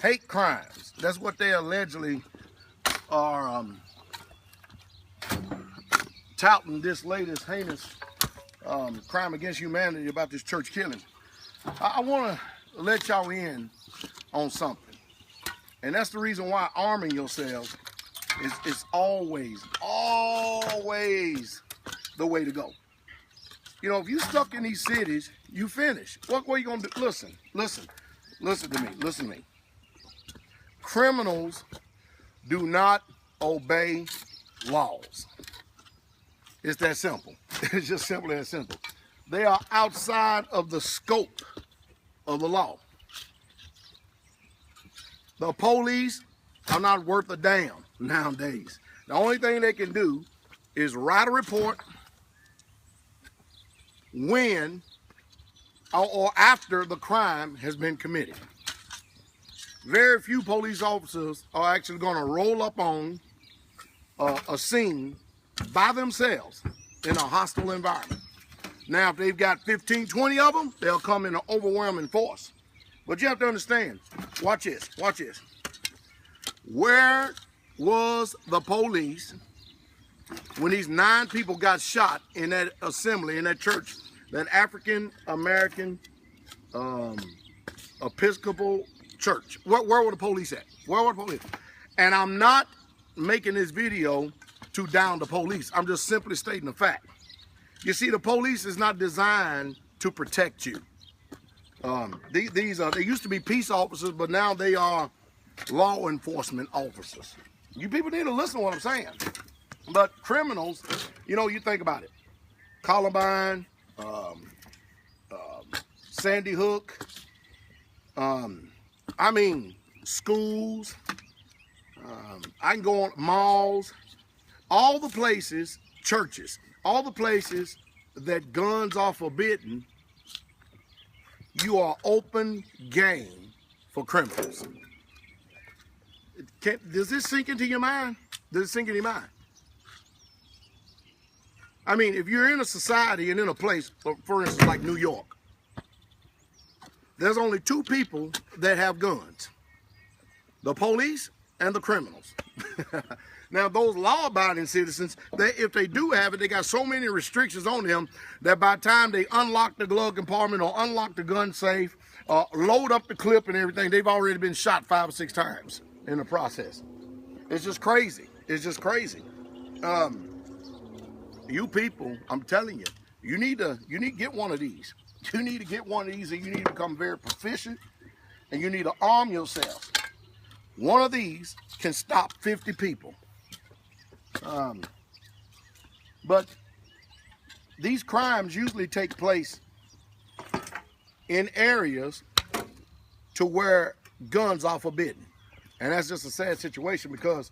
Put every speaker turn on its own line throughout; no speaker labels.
hate crimes. That's what they allegedly are touting, this latest heinous crime against humanity about this church killing. I want to let y'all in on something, and that's the reason why arming yourselves is always the way to go. You know, if you stuck in these cities, you finish. What are you gonna do? Listen to me. Criminals do not obey laws. It's that simple. It's just simply that simple. They are outside of the scope of the law. The police are not worth a damn nowadays. The only thing they can do is write a report when or after the crime has been committed. Very few police officers are actually going to roll up on a scene by themselves in a hostile environment. Now, if they've got 15, 20 of them, they'll come in an overwhelming force. But you have to understand, watch this. Where was the police when these 9 people got shot in that assembly, in that church, that African American Episcopal church? Where were the police at? Where were the police? And I'm not making this video to down the police. I'm just simply stating the fact. You see, the police is not designed to protect you. They used to be peace officers, but now they are law enforcement officers. You people need to listen to what I'm saying. But criminals, you know, you think about it. Columbine, Sandy Hook, I mean, schools, I can go on, malls, all the places, churches, all the places that guns are forbidden, you are open game for criminals. Does this sink into your mind? Does it sink into your mind? I mean, if you're in a society and in a place, for instance, like New York, there's only 2 people that have guns: the police and the criminals. Now, those law-abiding citizens, if they do have it, they got so many restrictions on them that by the time they unlock the glove compartment or unlock the gun safe, load up the clip and everything, they've already been shot 5 or 6 times in the process. It's just crazy. It's just crazy. You people, I'm telling you, you need to get one of these. You need to get one of these, and you need to become very proficient, and you need to arm yourself. One of these can stop 50 people. But these crimes usually take place in areas to where guns are forbidden. And that's just a sad situation, because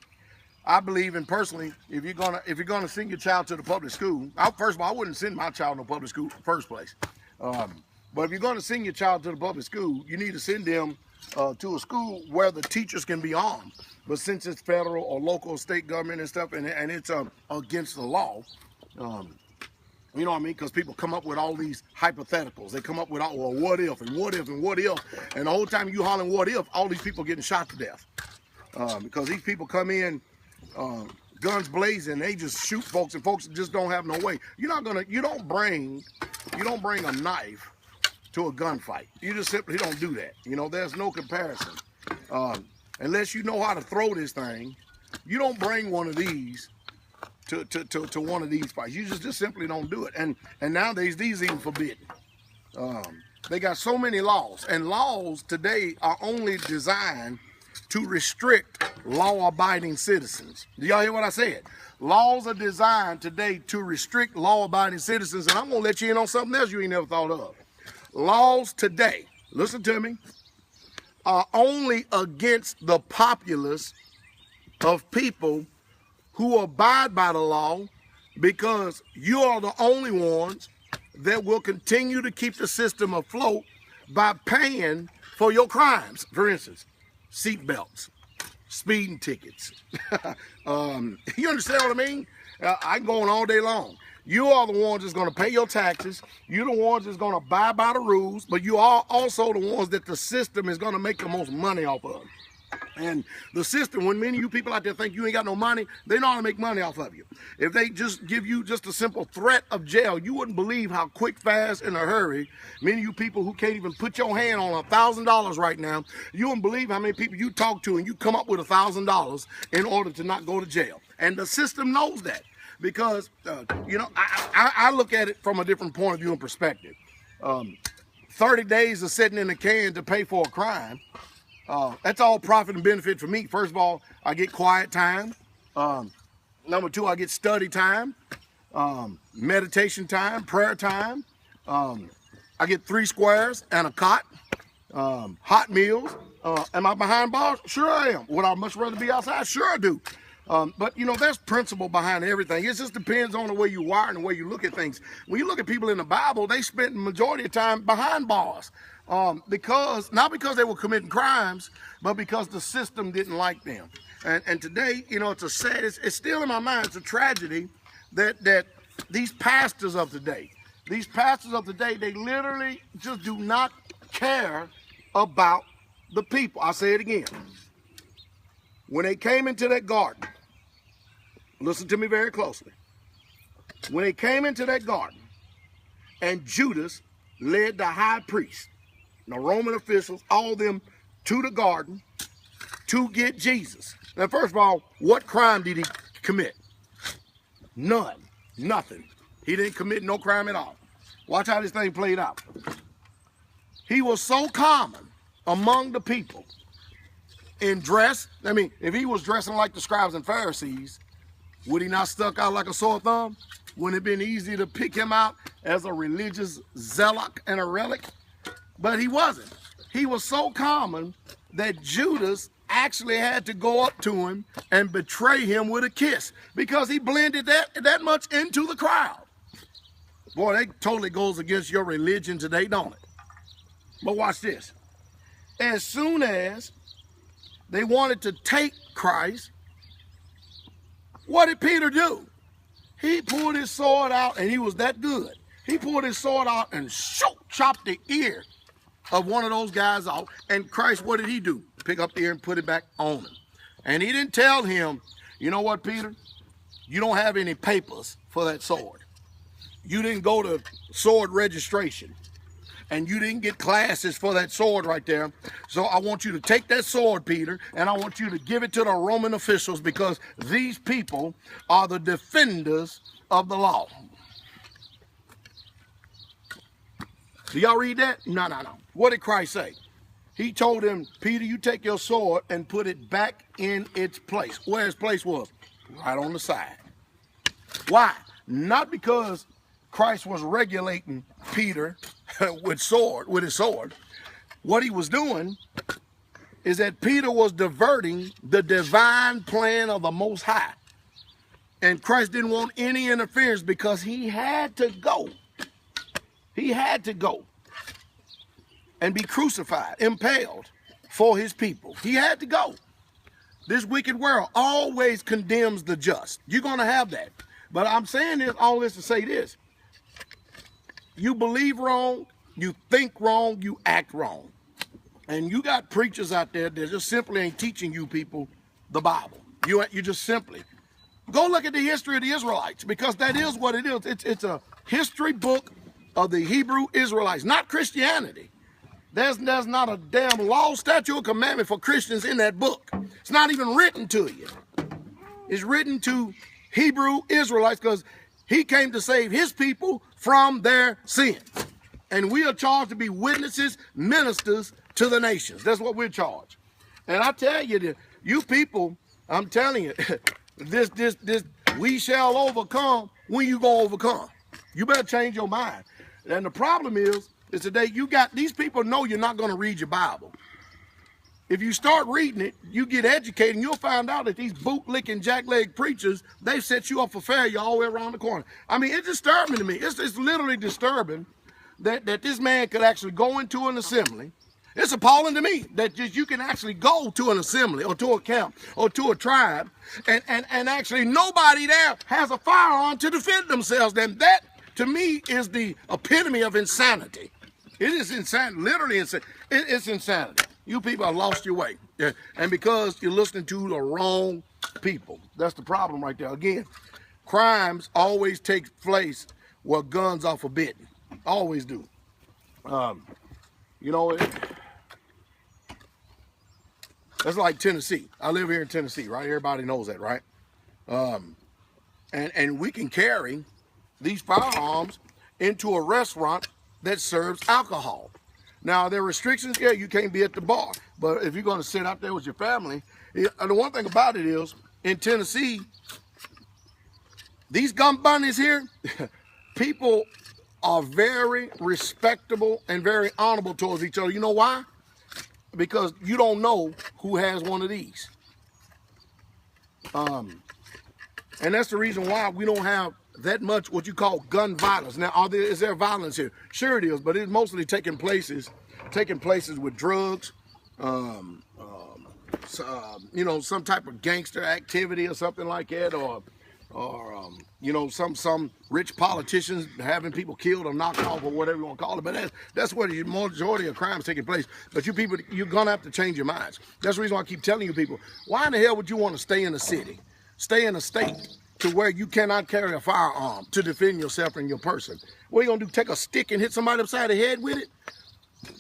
I believe in, personally, if you're gonna send your child to the public school, first of all, I wouldn't send my child to a public school in the first place. But if you're going to send your child to the public school, you need to send them to a school where the teachers can be armed. But since it's federal or local or state government and stuff, and it's against the law, you know what I mean? Because people come up with all these hypotheticals. They come up with all, well, what if, and what if, and what if. And the whole time you hollering what if, all these people getting shot to death. Because these people come in guns blazing, they just shoot folks, and folks just don't have no way. You don't bring a knife to a gunfight. You just simply don't do that. You know, there's no comparison. Unless you know how to throw this thing, you don't bring one of these to one of these fights. You just simply don't do it. And nowadays, these even forbidden. They got so many laws, and laws today are only designed to restrict law-abiding citizens. Do y'all hear what I said? Laws are designed today to restrict law-abiding citizens, and I'm gonna let you in on something else you ain't never thought of. Laws today, listen to me, are only against the populace of people who abide by the law, because you are the only ones that will continue to keep the system afloat by paying for your crimes. For instance, seat belts, speeding tickets. You understand what I mean? I can go on all day long. You are the ones that's going to pay your taxes. You're the ones that's going to abide by the rules, but you are also the ones that the system is going to make the most money off of. And the system, when many of you people out there think you ain't got no money, they know how to make money off of you. If they just give you just a simple threat of jail, you wouldn't believe how quick, fast, in a hurry, many of you people who can't even put your hand on $1,000 right now, you wouldn't believe how many people you talk to and you come up with $1,000 in order to not go to jail. And the system knows that because, you know, I look at it from a different point of view and perspective. 30 days of sitting in a can to pay for a crime. That's all profit and benefit for me. First of all, I get quiet time. Number two, I get study time, meditation time, prayer time. I get 3 squares and a cot, hot meals. Am I behind bars? Sure I am. Would I much rather be outside? Sure I do. But, you know, there's principle behind everything. It just depends on the way you wire and the way you look at things. When you look at people in the Bible, they spent the majority of time behind bars. Not because they were committing crimes, but because the system didn't like them. And today, you know, it's still in my mind, it's a tragedy that these pastors of today, they literally just do not care about the people. I'll say it again. When they came into that garden, listen to me very closely. When they came into that garden and Judas led the high priest, the Roman officials, all of them to the garden to get Jesus. Now, first of all, what crime did he commit? None. Nothing. He didn't commit no crime at all. Watch how this thing played out. He was so common among the people in dress. I mean, if he was dressing like the scribes and Pharisees, would he not stuck out like a sore thumb? Wouldn't it have been easy to pick him out as a religious zealot and a relic? But he wasn't. He was so common that Judas actually had to go up to him and betray him with a kiss because he blended that much into the crowd. Boy, that totally goes against your religion today, don't it? But watch this. As soon as they wanted to take Christ, what did Peter do? He pulled his sword out, and he was that good. He pulled his sword out and chopped the ear of one of those guys off. And Christ, what did he do? Pick up the ear and put it back on him. And he didn't tell him, you know what, Peter? You don't have any papers for that sword. You didn't go to sword registration. And you didn't get classes for that sword right there. So I want you to take that sword, Peter, and I want you to give it to the Roman officials because these people are the defenders of the law. Do y'all read that? No. What did Christ say? He told him, Peter, you take your sword and put it back in its place. Where its place was? Right on the side. Why? Not because Christ was regulating Peter with his sword. What he was doing is that Peter was diverting the divine plan of the Most High. And Christ didn't want any interference because he had to go. He had to go and be crucified, impaled for his people. He had to go. This wicked world always condemns the just. You're going to have that. But I'm saying this, all this to say this. You believe wrong, you think wrong, you act wrong. And you got preachers out there that just simply ain't teaching you people the Bible. You just simply. Go look at the history of the Israelites because that is what it is. It's a history book of the Hebrew Israelites, not Christianity. There's not a damn law, statute, or commandment for Christians in that book. It's not even written to you. It's written to Hebrew Israelites because he came to save his people from their sins. And we are charged to be witnesses, ministers to the nations. That's what we're charged. And I tell you, you people, I'm telling you, this we shall overcome when you gonna overcome. You better change your mind. And the problem is today you got these people know you're not going to read your Bible. If you start reading it, you get educated, and you'll find out that these bootlicking jackleg preachers, they've set you up for failure all the way around the corner. I mean, it's disturbing to me. It's literally disturbing that this man could actually go into an assembly. It's appalling to me that you can actually go to an assembly or to a camp or to a tribe and actually nobody there has a firearm to defend themselves. And that, to me, is the epitome of insanity. It is insanity, literally insanity. It's insanity. You people have lost your way. Yeah. And because you're listening to the wrong people. That's the problem right there. Again, crimes always take place where guns are forbidden. Always do. You know, that's like Tennessee. I live here in Tennessee, right? Everybody knows that, right? And we can carry these firearms into a restaurant that serves alcohol. Now, there are restrictions. Yeah, you can't be at the bar. But if you're going to sit out there with your family, the one thing about it is, in Tennessee, these gun bunnies here, people are very respectable and very honorable towards each other. You know why? Because you don't know who has one of these. And that's the reason why we don't have that much what you call gun violence. Now, is there violence here? Sure it is, but it's mostly taking places with drugs, you know, some type of gangster activity or something like that, or you know, some rich politicians having people killed or knocked off or whatever you want to call it. But that's where the majority of crime is taking place. But you people, you're gonna have to change your minds. That's the reason why I keep telling you people, why in the hell would you want to stay in a city, stay in a state to where you cannot carry a firearm to defend yourself and your person? What are you gonna do? Take a stick and hit somebody upside the head with it?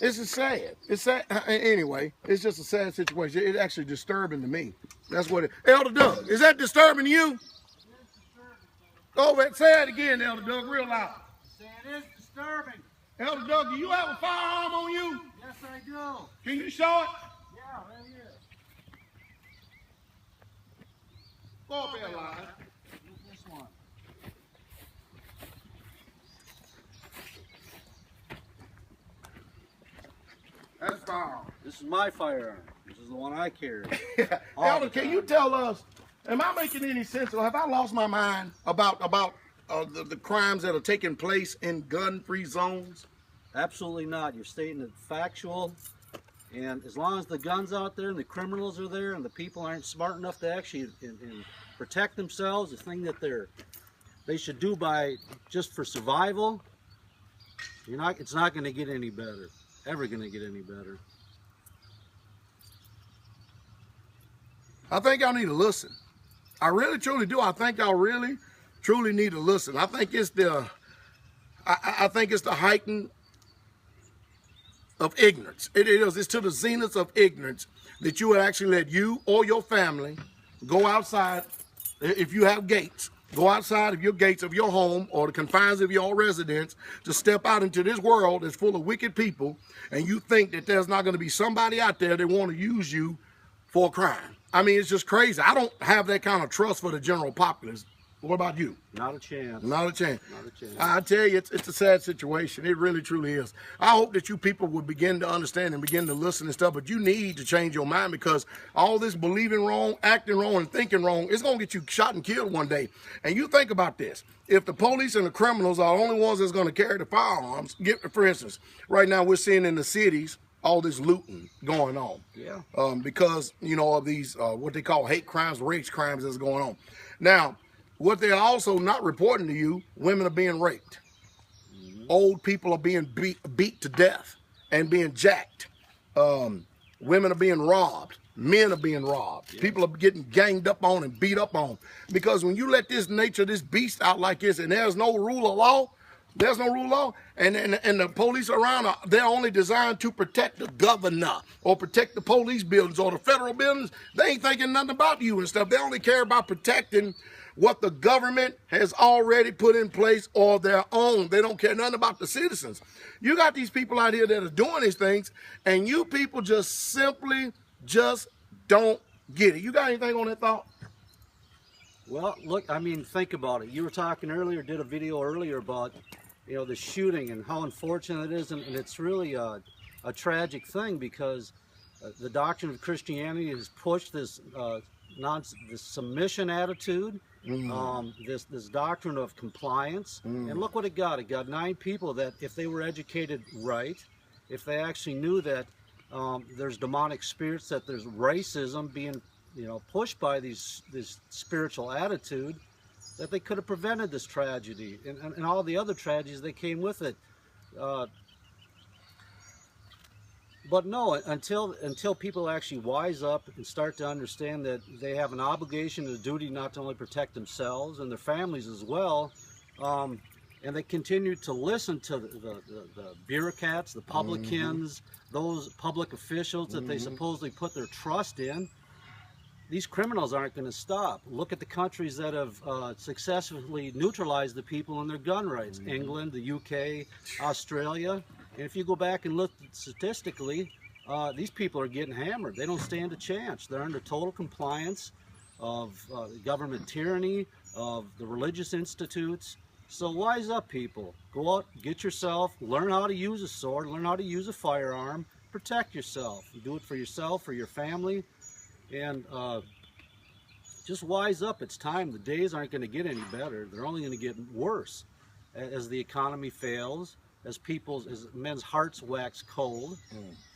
This is sad. It's sad. Anyway, it's just a sad situation. It's actually disturbing to me. That's what it. Elder Doug, is that disturbing to you? Oh, say it again, Elder Doug, real loud.
Say it is disturbing.
Elder Doug, do you have a firearm on you?
Yes, I do.
Can you show it?
Yeah, right here.
Go up there, Elijah.
This one.
That's a firearm.
This is my firearm. This is the one I carry.
Elder, can you tell us, am I making any sense, or have I lost my mind about the crimes that are taking place in gun-free zones?
Absolutely not. You're stating it factual. And as long as the guns out there and the criminals are there and the people aren't smart enough to actually protect themselves, the thing that they should do just for survival, it's not going to get any better. Ever going to get any better.
I think y'all need to listen. I really truly do. I think y'all really truly need to listen. I think it's the heightened of ignorance. It is. It's to the zenith of ignorance that you would actually let you or your family go outside. If you have gates, go outside of your gates of your home or the confines of your residence to step out into this world that's full of wicked people, and you think that there's not going to be somebody out there that want to use you for a crime. I mean, it's just crazy. I don't have that kind of trust for the general populace. What about you?
Not a chance.
Not a chance.
Not a chance.
I tell you, it's a sad situation. It really, truly is. I hope that you people would begin to understand and begin to listen and stuff, but you need to change your mind, because all this believing wrong, acting wrong, and thinking wrong is going to get you shot and killed one day. And you think about this. If the police and the criminals are the only ones that's going to carry the firearms, for instance, right now we're seeing in the cities all this looting going on.
Yeah.
Because, you know, of these, what they call hate crimes, race crimes that's going on. Now, what they're also not reporting to you, women are being raped. Mm-hmm. Old people are being beat to death and being jacked. Women are being robbed. Men are being robbed. Yeah. People are getting ganged up on and beat up on. Because when you let this beast out like this, and there's no rule of law, and the police around, they're only designed to protect the governor or protect the police buildings or the federal buildings. They ain't thinking nothing about you and stuff. They only care about protecting what the government has already put in place or their own. They don't care nothing about the citizens. You got these people out here that are doing these things, and you people simply don't get it. You got anything on that thought?
Well, look, I mean, think about it. You were talking earlier, did a video earlier about, the shooting and how unfortunate it is, and it's really a tragic thing, because the doctrine of Christianity has pushed this this submission attitude, this doctrine of compliance, and look what it got. It got 9 people that, if they were educated right, if they actually knew that there's demonic spirits, that there's racism being pushed by this spiritual attitude, that they could have prevented this tragedy and all the other tragedies that came with it. But no, until people actually wise up and start to understand that they have an obligation and a duty not to only protect themselves and their families as well, and they continue to listen to the bureaucrats, the publicans, those public officials that they supposedly put their trust in, these criminals aren't going to stop. Look at the countries that have successfully neutralized the people and their gun rights. England, the UK, Australia. And if you go back and look statistically, these people are getting hammered. They don't stand a chance. They're under total compliance of government tyranny, of the religious institutes. So wise up, people. Go out, get yourself, learn how to use a sword, learn how to use a firearm, protect yourself. Do it for yourself, for your family, and just wise up. It's time. The days aren't going to get any better. They're only going to get worse as the economy fails, as men's hearts wax cold.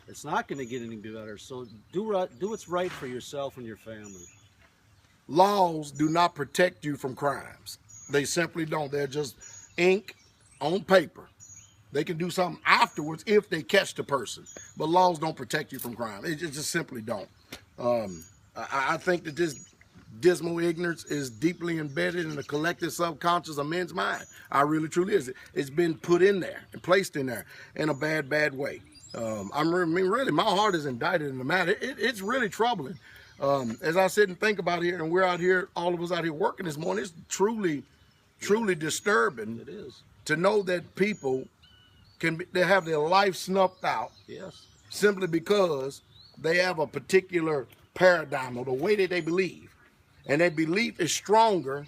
It's not going to get any better. So do what's right for yourself and your family.
Laws do not protect you from crimes. They simply don't. They're just ink on paper. They can do something afterwards if they catch the person. But laws don't protect you from crime. It just simply don't. I think that this dismal ignorance is deeply embedded in the collective subconscious of men's mind. I really, truly is. It's been put in there and placed in there in a bad, bad way. Really, my heart is indicted in the matter. It's really troubling. As I sit and think about it here, and we're out here, all of us out here working this morning, it's truly disturbing.
It is.
To know that people they have their life snuffed out.
Yes.
Simply because they have a particular paradigm or the way that they believe. And their belief is stronger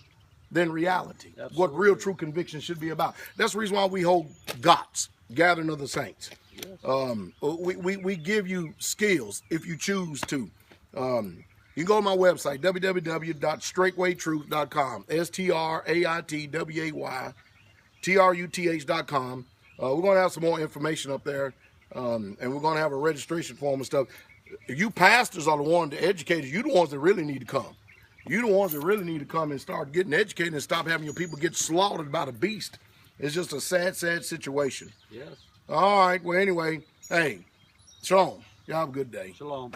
than reality.
Absolutely.
What real true conviction should be about. That's the reason why we hold GOTS, Gathering of the Saints. Yes. We give you skills if you choose to. You can go to my website, www.straightwaytruth.com, StraightWayTruth.com. We're going to have some more information up there, and we're going to have a registration form and stuff. You pastors are the ones, the educators, you the ones that really need to come. You the ones that really need to come and start getting educated and stop having your people get slaughtered by the beast. It's just a sad, sad situation.
Yes.
All right, well, anyway, hey, shalom. Y'all have a good day.
Shalom.